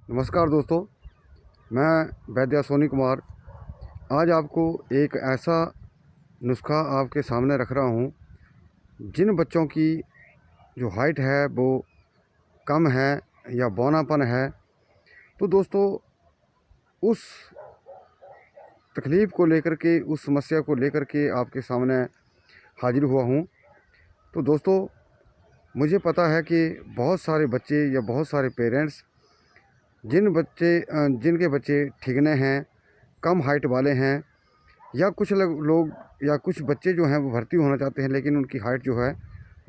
नमस्कार दोस्तों, मैं वैद्य सोनी कुमार आज आपको एक ऐसा नुस्खा आपके सामने रख रहा हूँ। जिन बच्चों की जो हाइट है वो कम है या बौनापन है, तो दोस्तों उस तकलीफ़ को लेकर के, उस समस्या को लेकर के आपके सामने हाजिर हुआ हूँ। तो दोस्तों, मुझे पता है कि बहुत सारे बच्चे या बहुत सारे पेरेंट्स जिनके बच्चे ठिगने हैं, कम हाइट वाले हैं, या कुछ लोग या कुछ बच्चे जो हैं वो भर्ती होना चाहते हैं, लेकिन उनकी हाइट जो है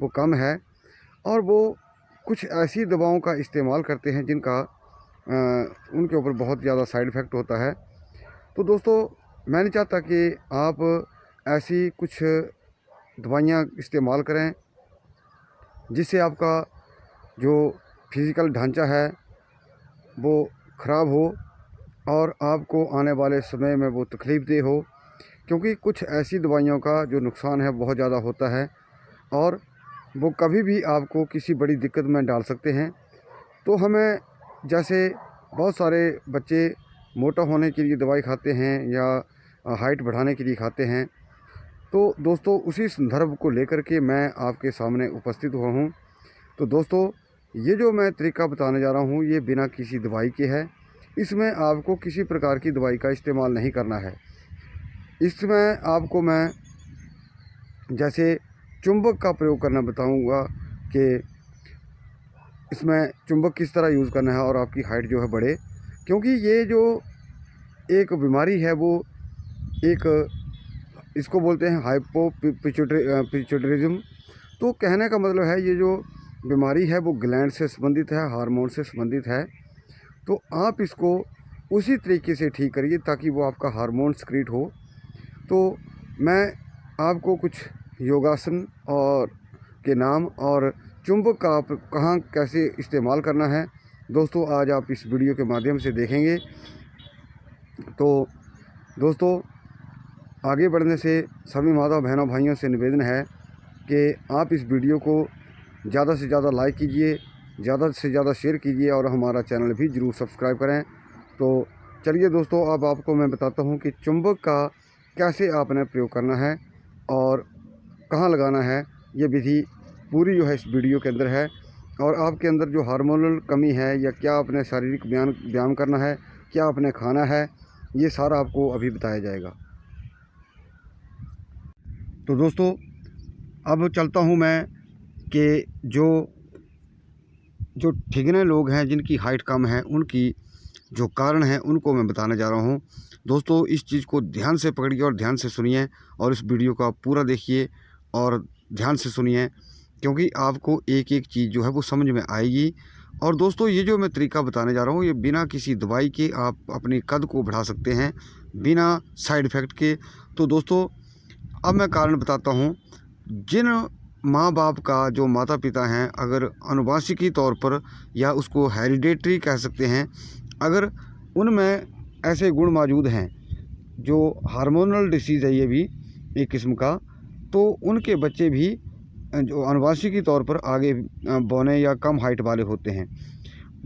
वो कम है और वो कुछ ऐसी दवाओं का इस्तेमाल करते हैं जिनका उनके ऊपर बहुत ज़्यादा साइड इफ़ेक्ट होता है। तो दोस्तों, मैं नहीं चाहता कि आप ऐसी कुछ दवाइयाँ इस्तेमाल करें जिससे आपका जो फिज़िकल ढांचा है वो ख़राब हो और आपको आने वाले समय में वो तकलीफ़देह हो, क्योंकि कुछ ऐसी दवाइयों का जो नुकसान है बहुत ज़्यादा होता है और वो कभी भी आपको किसी बड़ी दिक्कत में डाल सकते हैं। तो हमें, जैसे बहुत सारे बच्चे मोटा होने के लिए दवाई खाते हैं या हाइट बढ़ाने के लिए खाते हैं, तो दोस्तों उसी संदर्भ को लेकर के मैं आपके सामने उपस्थित हुआ हूँ। तो दोस्तों, ये जो मैं तरीका बताने जा रहा हूँ ये बिना किसी दवाई के है। इसमें आपको किसी प्रकार की दवाई का इस्तेमाल नहीं करना है। इसमें आपको मैं जैसे चुंबक का प्रयोग करना बताऊंगा कि इसमें चुंबक किस तरह यूज़ करना है और आपकी हाइट जो है बढ़े, क्योंकि ये जो एक बीमारी है वो एक, इसको बोलते हैं पिट्यूटरिज्म। तो कहने का मतलब है, ये जो बीमारी है वो ग्लैंड से संबंधित है, हार्मोन से संबंधित है। तो आप इसको उसी तरीके से ठीक करिए ताकि वो आपका हार्मोन सक्रीट हो। तो मैं आपको कुछ योगासन और के नाम और चुंबक का आप कहाँ कैसे इस्तेमाल करना है, दोस्तों आज आप इस वीडियो के माध्यम से देखेंगे। तो दोस्तों, आगे बढ़ने से सभी माता बहनों भाइयों से निवेदन है कि आप इस वीडियो को ज़्यादा से ज़्यादा लाइक कीजिए, ज़्यादा से ज़्यादा शेयर कीजिए और हमारा चैनल भी ज़रूर सब्सक्राइब करें। तो चलिए दोस्तों, अब आपको मैं बताता हूँ कि चुंबक का कैसे आपने प्रयोग करना है और कहाँ लगाना है। ये विधि पूरी जो है इस वीडियो के अंदर है, और आपके अंदर जो हार्मोनल कमी है या क्या आपने शारीरिक व्यायाम करना है, क्या आपने खाना है, ये सारा आपको अभी बताया जाएगा। तो दोस्तों, अब चलता हूँ मैं कि जो ठिगने लोग हैं जिनकी हाइट कम है, उनकी जो कारण है उनको मैं बताने जा रहा हूँ। दोस्तों, इस चीज़ को ध्यान से पकड़िए और ध्यान से सुनिए और इस वीडियो को आप पूरा देखिए और ध्यान से सुनिए, क्योंकि आपको एक एक चीज़ जो है वो समझ में आएगी। और दोस्तों, ये जो मैं तरीका बताने जा रहा हूँ ये बिना किसी दवाई के आप अपने कद को बढ़ा सकते हैं, बिना साइड इफ़ेक्ट के। तो दोस्तों, अब मैं कारण बताता हूँ। जिन माँ बाप का, जो माता पिता हैं, अगर अनुवांशिकी तौर पर या उसको हेरिडेटरी कह सकते हैं, अगर उनमें ऐसे गुण मौजूद हैं, जो हार्मोनल डिसीज़ है ये भी एक किस्म का, तो उनके बच्चे भी जो अनुवांशिकी तौर पर आगे बौने या कम हाइट वाले होते हैं।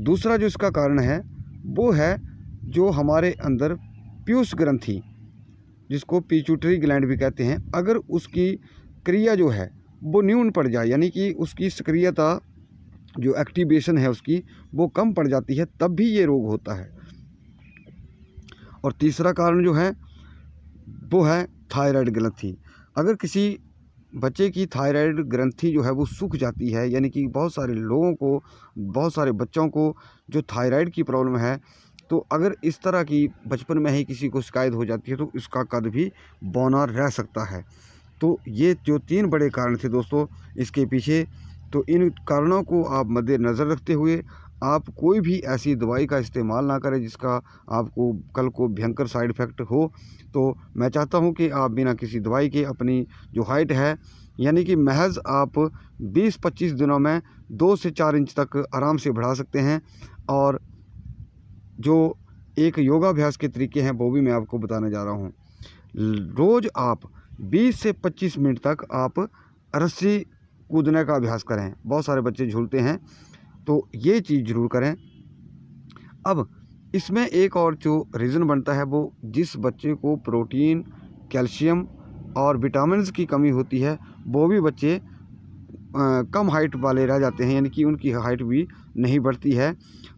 दूसरा जो इसका कारण है वो है जो हमारे अंदर पीयूष ग्रंथि, जिसको पिट्यूटरी ग्लैंड भी कहते हैं, अगर उसकी क्रिया जो है वो न्यून पड़ जाए, यानी कि उसकी सक्रियता, जो एक्टिवेशन है उसकी, वो कम पड़ जाती है, तब भी ये रोग होता है। और तीसरा कारण जो है वो है थायराइड ग्रंथि। अगर किसी बच्चे की थायराइड ग्रंथि जो है वो सूख जाती है, यानी कि बहुत सारे लोगों को, बहुत सारे बच्चों को जो थायराइड की प्रॉब्लम है, तो अगर इस तरह की बचपन में ही किसी को शिकायत हो जाती है तो इसका कद भी बौना रह सकता है। तो ये जो 3 बड़े कारण थे दोस्तों इसके पीछे, तो इन कारणों को आप मद्देनज़र रखते हुए आप कोई भी ऐसी दवाई का इस्तेमाल ना करें जिसका आपको कल को भयंकर साइड इफ़ेक्ट हो। तो मैं चाहता हूं कि आप बिना किसी दवाई के अपनी जो हाइट है, यानी कि महज आप 20-25 दिनों में 2 से 4 इंच तक आराम से बढ़ा सकते हैं। और जो एक योगाभ्यास के तरीके हैं वो भी मैं आपको बताने जा रहा हूँ। रोज़ आप 20 से 25 मिनट तक आप रस्सी कूदने का अभ्यास करें। बहुत सारे बच्चे झूलते हैं, तो ये चीज़ ज़रूर करें। अब इसमें एक और जो रीज़न बनता है वो जिस बच्चे को प्रोटीन, कैल्शियम और विटामिन्स की कमी होती है वो भी बच्चे कम हाइट वाले रह जाते हैं, यानी कि उनकी हाइट भी नहीं बढ़ती है।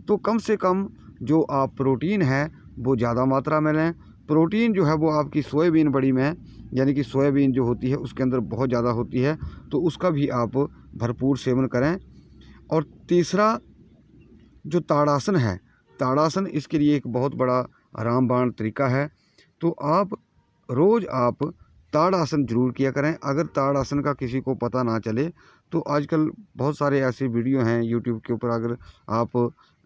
तो कम से कम जो आप प्रोटीन है वो ज़्यादा मात्रा में लें। प्रोटीन जो है वो आपकी सोयाबीन बड़ी में, यानी कि सोयाबीन जो होती है उसके अंदर बहुत ज़्यादा होती है, तो उसका भी आप भरपूर सेवन करें। और तीसरा जो ताड़ासन है, ताड़ासन इसके लिए एक बहुत बड़ा रामबाण तरीका है। तो आप रोज़ आप ताड़ासन ज़रूर किया करें। अगर ताड़ासन का किसी को पता ना चले तो आजकल बहुत सारे ऐसे वीडियो हैं यूट्यूब के ऊपर, अगर आप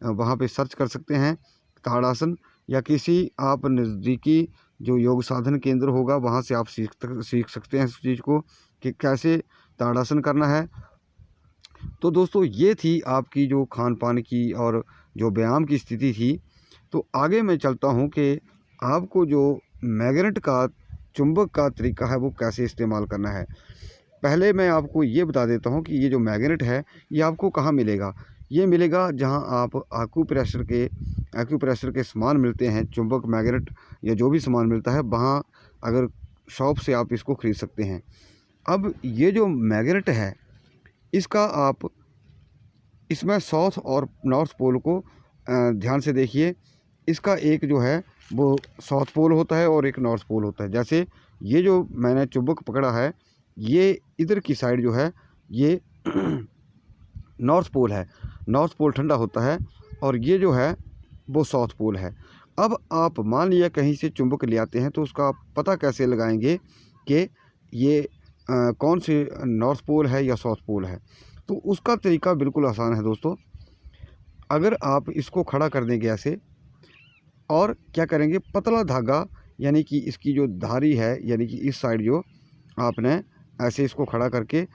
वहाँ पे सर्च कर सकते हैं ताड़ासन, या किसी आप नज़दीकी जो योग साधन केंद्र होगा वहाँ से आप सीख सकते हैं इस चीज़ को कि कैसे ताड़ासन करना है। तो दोस्तों ये थी आपकी जो खान पान की और जो व्यायाम की स्थिति थी। तो आगे मैं चलता हूँ कि आपको जो मैग्नेट का चुंबक का तरीका है वो कैसे इस्तेमाल करना है। पहले मैं आपको ये बता देता हूँ कि ये जो मैग्नेट है ये आपको कहाँ मिलेगा। ये मिलेगा जहाँ आप एक्यूप्रेशर के सामान मिलते हैं, चुंबक मैग्नेट या जो भी सामान मिलता है वहाँ अगर शॉप से आप इसको ख़रीद सकते हैं। अब ये जो मैग्नेट है इसका आप इसमें साउथ और नॉर्थ पोल को ध्यान से देखिए। इसका एक जो है वो साउथ पोल होता है और एक नॉर्थ पोल होता है। जैसे ये जो मैंने चुंबक पकड़ा है ये इधर की साइड जो है ये नॉर्थ पोल है, नॉर्थ पोल ठंडा होता है, और ये जो है वो साउथ पोल है। अब आप मान लिया कहीं से चुंबक ले आते हैं तो उसका आप पता कैसे लगाएंगे कि ये कौन से नॉर्थ पोल है या साउथ पोल है। तो उसका तरीका बिल्कुल आसान है दोस्तों। अगर आप इसको खड़ा कर देंगे ऐसे, और क्या करेंगे, पतला धागा यानी कि इसकी जो धारी है यानी कि इस साइड जो आपने ऐसे इसको खड़ा करके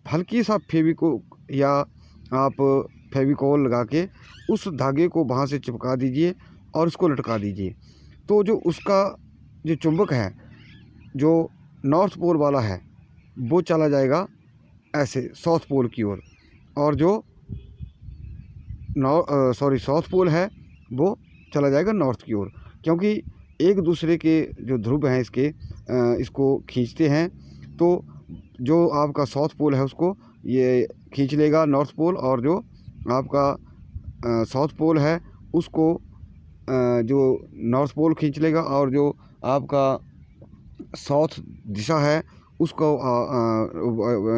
हल्की सा फेविकोल या आप फेविकोल लगा के उस धागे को वहाँ से चिपका दीजिए और उसको लटका दीजिए। तो जो उसका जो चुंबक है जो नॉर्थ पोल वाला है वो चला जाएगा ऐसे साउथ पोल की ओर, और जो साउथ पोल है वो चला जाएगा नॉर्थ की ओर, क्योंकि एक दूसरे के जो ध्रुव हैं इसके इसको खींचते हैं। तो जो आपका साउथ पोल है उसको ये खींच लेगा नॉर्थ पोल, और जो आपका साउथ पोल है उसको जो नॉर्थ पोल खींच लेगा, और जो आपका साउथ दिशा है उसको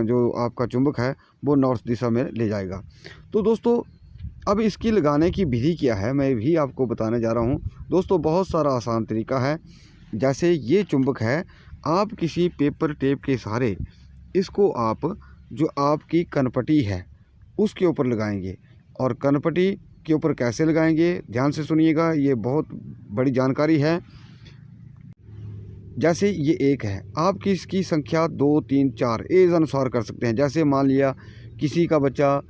जो आपका चुंबक है वो नॉर्थ दिशा में ले जाएगा। तो दोस्तों अब इसकी लगाने की विधि क्या है मैं भी आपको बताने जा रहा हूँ। दोस्तों बहुत सारा आसान तरीका है। जैसे ये चुंबक है, आप किसी पेपर टेप के सहारे इसको आप जो आपकी कनपटी है उसके ऊपर लगाएंगे। और कनपटी के ऊपर कैसे लगाएंगे ध्यान से सुनिएगा, ये बहुत बड़ी जानकारी है। जैसे ये एक है, आप इसकी संख्या 2, 3, 4 एज अनुसार कर सकते हैं। जैसे मान लिया किसी का बच्चा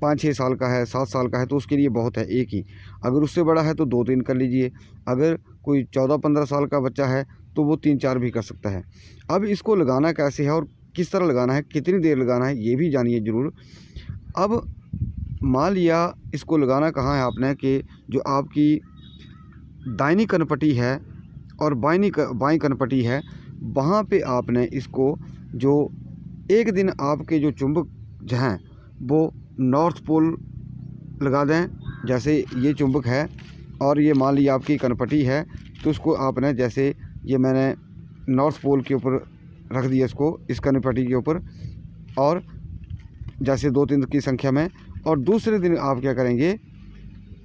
5-6 साल का है, 7 साल का है तो उसके लिए बहुत है एक ही। अगर उससे बड़ा है तो 2-3 कर लीजिए। अगर कोई 14-15 साल का बच्चा है तो वो 3-4 भी कर सकता है। अब इसको लगाना कैसे है और किस तरह लगाना है, कितनी देर लगाना है, ये भी जानिए ज़रूर। अब मान लिया इसको लगाना कहाँ है आपने कि जो आपकी दाहिनी कनपटी है और बाईं कनपटी है, वहाँ पे आपने इसको जो एक दिन आपके जो चुंबक हैं वो नॉर्थ पोल लगा दें। जैसे ये चुंबक है और ये मान लिया आपकी कनपटी है, तो उसको आपने जैसे ये मैंने नॉर्थ पोल के ऊपर रख दिया इसको, इस कनपटी के ऊपर, और जैसे 2-3 की संख्या में। और दूसरे दिन आप क्या करेंगे,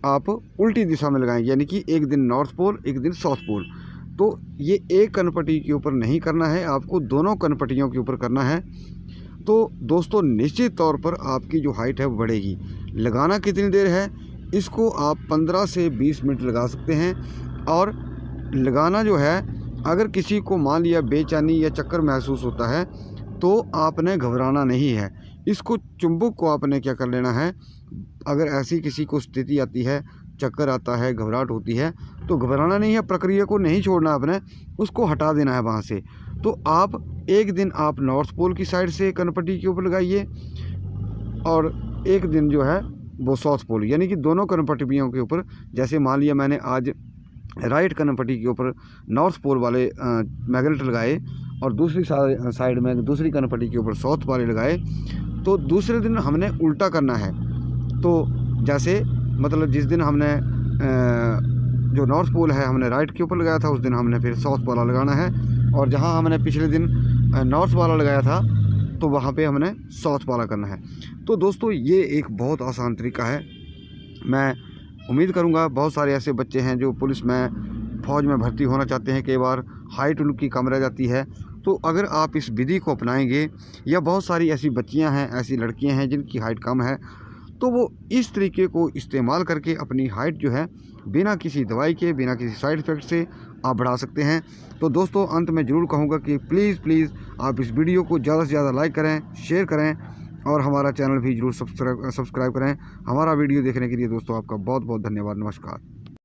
आप उल्टी दिशा में लगाएंगे, यानी कि एक दिन नॉर्थ पोल एक दिन साउथ पोल। तो ये एक कनपटी के ऊपर नहीं करना है, आपको दोनों कनपटियों के ऊपर करना है। तो दोस्तों निश्चित तौर पर आपकी जो हाइट है वो बढ़ेगी। लगाना कितनी देर है, इसको आप 15 से 20 मिनट लगा सकते हैं। और लगाना जो है, अगर किसी को मान लिया बेचैनी या चक्कर महसूस होता है तो आपने घबराना नहीं है। इसको चुंबक को आपने क्या कर लेना है, अगर ऐसी किसी को स्थिति आती है, चक्कर आता है, घबराहट होती है, तो घबराना नहीं है, प्रक्रिया को नहीं छोड़ना आपने, उसको हटा देना है वहाँ से। तो आप एक दिन आप नॉर्थ पोल की साइड से कनपटी के ऊपर लगाइए और एक दिन जो है वो साउथ पोल, यानी कि दोनों कनपट्टियों के ऊपर, जैसे मान लिया मैंने आज राइट कनपट्टी के ऊपर नॉर्थ पोल वाले मैग्नेट लगाए और दूसरी साइड में दूसरी कनपट्टी के ऊपर साउथ वाले लगाए, तो दूसरे दिन हमने उल्टा करना है। तो जैसे मतलब जिस दिन हमने जो नॉर्थ पोल है हमने राइट के ऊपर लगाया था, उस दिन हमने फिर साउथ वाला लगाना है, और जहां हमने पिछले दिन नॉर्थ वाला लगाया था तो वहां पे हमने साउथ वाला करना है। तो दोस्तों ये एक बहुत आसान तरीका है। मैं उम्मीद करूंगा बहुत सारे ऐसे बच्चे हैं जो पुलिस में, फ़ौज में भर्ती होना चाहते हैं, कई बार हाइट उनकी कम रह जाती है, तो अगर आप इस विधि को अपनाएंगे, या बहुत सारी ऐसी बच्चियां हैं, ऐसी लड़कियां हैं जिनकी हाइट कम है, तो वो इस तरीके को इस्तेमाल करके अपनी हाइट जो है बिना किसी दवाई के, बिना किसी साइड इफ़ेक्ट से आप बढ़ा सकते हैं। तो दोस्तों अंत में ज़रूर कहूँगा कि प्लीज़ आप इस वीडियो को ज़्यादा से ज़्यादा लाइक करें, शेयर करें, और हमारा चैनल भी ज़रूर सब्सक्राइब करें। हमारा वीडियो देखने के लिए दोस्तों आपका बहुत बहुत धन्यवाद। नमस्कार।